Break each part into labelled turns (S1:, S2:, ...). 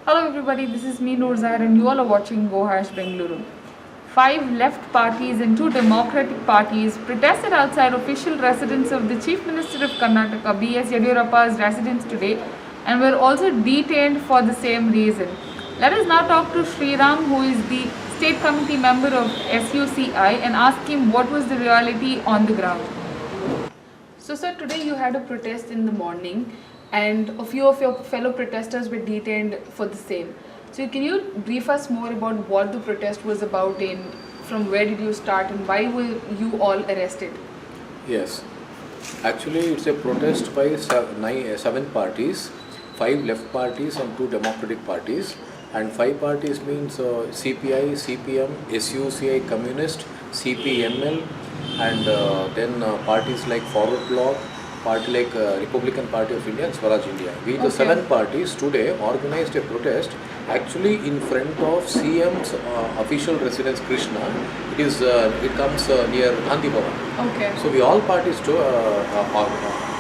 S1: Hello everybody, this is me Noor Zahir and you all are watching GoHash Bengaluru. 5 left parties and 2 democratic parties protested outside official residence of the Chief Minister of Karnataka, B.S. Yediyurappa's residence today, and were also detained for the same reason. Let us now talk to Sriram, who is the state committee member of SUCI, and ask him what was the reality on the ground. So sir, today you had a protest in the morning and a few of your fellow protesters were detained for the same. So can you brief us more about what the protest was about and from where did you start and why were you all arrested?
S2: Yes, actually it's a protest by 7 parties, 5 left parties and 2 democratic parties, and 5 parties means CPI, CPM, SUCI Communist, CPML, and then parties like Forward Bloc, party like Republican Party of India and Swaraj India. We the 7 parties today organized a protest actually in front of CM's official residence Krishna. It comes near Gandhi Bhavan.
S1: Okay.
S2: So we all parties to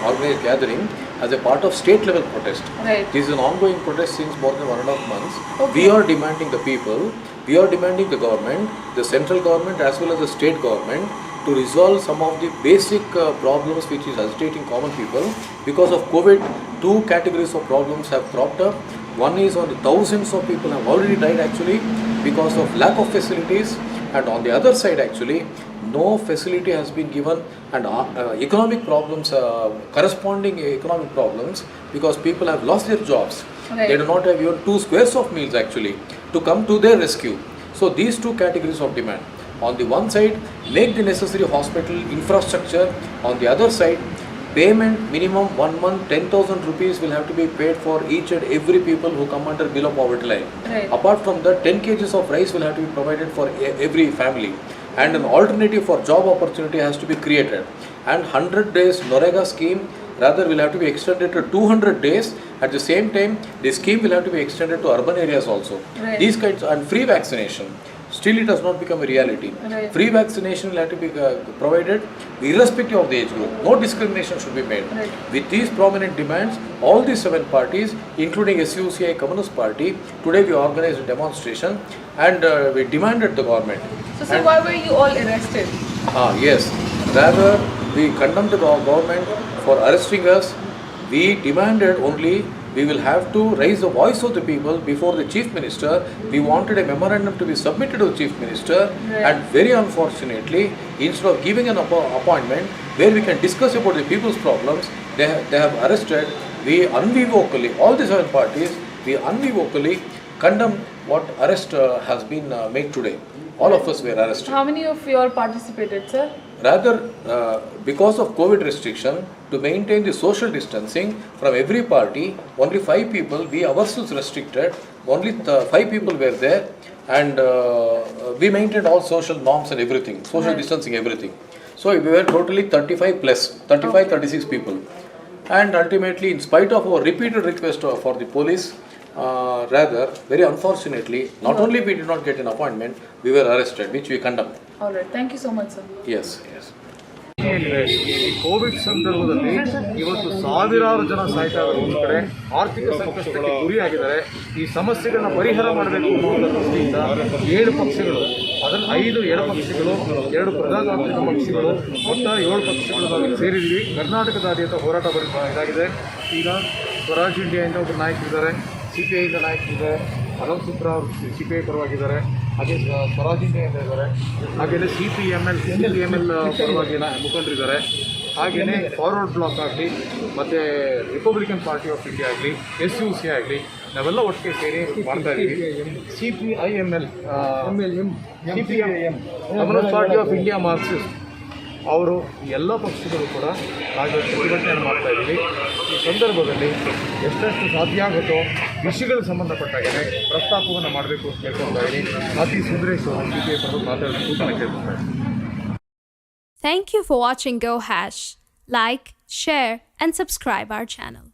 S2: organized gathering as a part of state level protest.
S1: Right.
S2: This is an ongoing protest since more than 1.5 months.
S1: Okay.
S2: We are demanding the people, we are demanding the government, the central government as well as the state government to resolve some of the basic problems which is agitating common people. Because of COVID, 2 categories of problems have cropped up. One is on the thousands of people have already died actually because of lack of facilities, and on the other side actually no facility has been given, and economic problems, corresponding economic problems, because people have lost their jobs.
S1: Right.
S2: They do not have even 2 squares of meals actually to come to their rescue. So these 2 categories of demand. On the one side, make the necessary hospital infrastructure. On the other side, payment minimum 1 month 10,000 rupees will have to be paid for each and every people who come under below poverty line.
S1: Right.
S2: Apart from that, 10 kgs of rice will have to be provided for every family, and an alternative for job opportunity has to be created. And 100 days Norega scheme rather will have to be extended to 200 days. At the same time, the scheme will have to be extended to urban areas also.
S1: Right.
S2: These kinds, and free vaccination. Still it has not become a reality.
S1: Right.
S2: Free vaccination will have to be provided irrespective of the age group. No discrimination should be made.
S1: Right.
S2: With these prominent demands, all these 7 parties, including SUCI Communist Party, today we organized a demonstration and we demanded the government.
S1: So why were you all arrested?
S2: Yes, rather we condemned the government for arresting us. We demanded only we will have to raise the voice of the people before the Chief Minister. We wanted a memorandum to be submitted to the Chief Minister,
S1: Right.
S2: and very unfortunately, instead of giving an appointment where we can discuss about the people's problems, they have arrested. We unevocally, all the 7 parties, we unevocally condemn what arrest has been made today. All of us were arrested.
S1: How many of you all participated, sir?
S2: Rather, because of COVID restriction, to maintain the social distancing from every party, only 5 people, we ourselves restricted, only 5 people were there, and we maintained all social norms and everything, social
S1: Right.
S2: distancing, everything. So we were totally 35 plus, 35, 36 people. And ultimately, in spite of our repeated request for the police, rather, very unfortunately, not only we did not get an appointment, we were arrested, which we condemn.
S1: Alright, thank you so much, sir.
S2: Yes, yes.
S3: ಈ Covid ಸಂದರ್ಭದಲ್ಲಿ ಇವತ್ತು ಸಾವಿರಾರು ಜನ ಸಾಯ್ತಾ ಇದ್ದಾರೆ. ಒಂದು ಕಡೆ ಆರ್ಥಿಕ ಸಂಕಷ್ಟಕ್ಕೆ ಗುರಿಯಾಗಿದ್ದಾರೆ. ಈ ಸಮಸ್ಯೆಗಳನ್ನ ಪರಿಹಾರ ಮಾಡಬೇಕು ಅನ್ನೋ ದೃಷ್ಟಿಯಿಂದ 7 ಪಕ್ಷಗಳು, ಅದರಲ್ಲಿ 5 ಎಡಪಕ್ಷಗಳು, 2 ಪ್ರಜಾತಾಂತ್ರಿಕ ಪಕ್ಷಗಳು, ಒಟ್ಟಾರೆ 7 ಪಕ್ಷಗಳು ನಾವು ಸೇರಿದ್ವಿ. ಕರ್ನಾಟಕದಾದ್ಯಂತ ಹೋರಾಟ ಇದಾಗಿದೆ. ಈಗ ಸ್ವರಾಜ್ ಇಂಡಿಯಾದಿಂದ ಒಬ್ಬರು ನಾಯಕರಿದ್ದಾರೆ, CPIಯಿಂದ ನಾಯಕರಿದ್ದಾರೆ, ಅಲೋಕ್ ಸುಪ್ರಾ ಅವರು CPI ಪರವಾಗಿದ್ದಾರೆ, ಹಾಗೆ ಸ್ವರಾಜ್ ಇಂಡಿಯಾದಿಂದ ಇದ್ದಾರೆ, ಹಾಗೆಯೇ CPML ಪರವಾಗಿ ಮುಖಂಡರಿದ್ದಾರೆ, ಹಾಗೆಯೇ ಫಾರ್ವರ್ಡ್ ಬ್ಲಾಕ್ ಆಗಲಿ ಮತ್ತು ರಿಪಬ್ಲಿಕನ್ ಪಾರ್ಟಿ ಆಫ್ ಇಂಡಿಯಾ ಆಗಲಿ, SUCI ಆಗಲಿ, ನಾವೆಲ್ಲ ಒಟ್ಟಿಗೆ ಸೇರಿ ಮಾಡ್ತಾ ಇದ್ದೀವಿ. CPIML communist party of India Marxist ಅವರು ಎಲ್ಲ ಪಕ್ಷಗಳು ಕೂಡ ನಾವು ಪ್ರತಿಭಟನೆಯನ್ನು ಮಾಡ್ತಾ ಇದ್ದೀವಿ. ಈ ಸಂದರ್ಭದಲ್ಲಿ ಎಷ್ಟೆಷ್ಟು ಸಾಧ್ಯ ಆಗುತ್ತೋ ವಿಷಯಗಳಿಗೆ ಸಂಬಂಧಪಟ್ಟಾಗೆ ಪ್ರಸ್ತಾಪವನ್ನು ಮಾಡಬೇಕು ಅಂತ ಕೇಳ್ಕೊಳ್ತಾ ಇದ್ದೀನಿ. ಅತಿ ಸುಂದರೇಶ್ ಅವರು CPI ಪರವಾಗಿ ಮಾತಾಡೋದು ಅಂತ ಕೇಳ್ಕೊಳ್ತಾ ಇದ್ದೀನಿ.
S4: Thank you for watching Go Hash. Like, share, and subscribe our channel.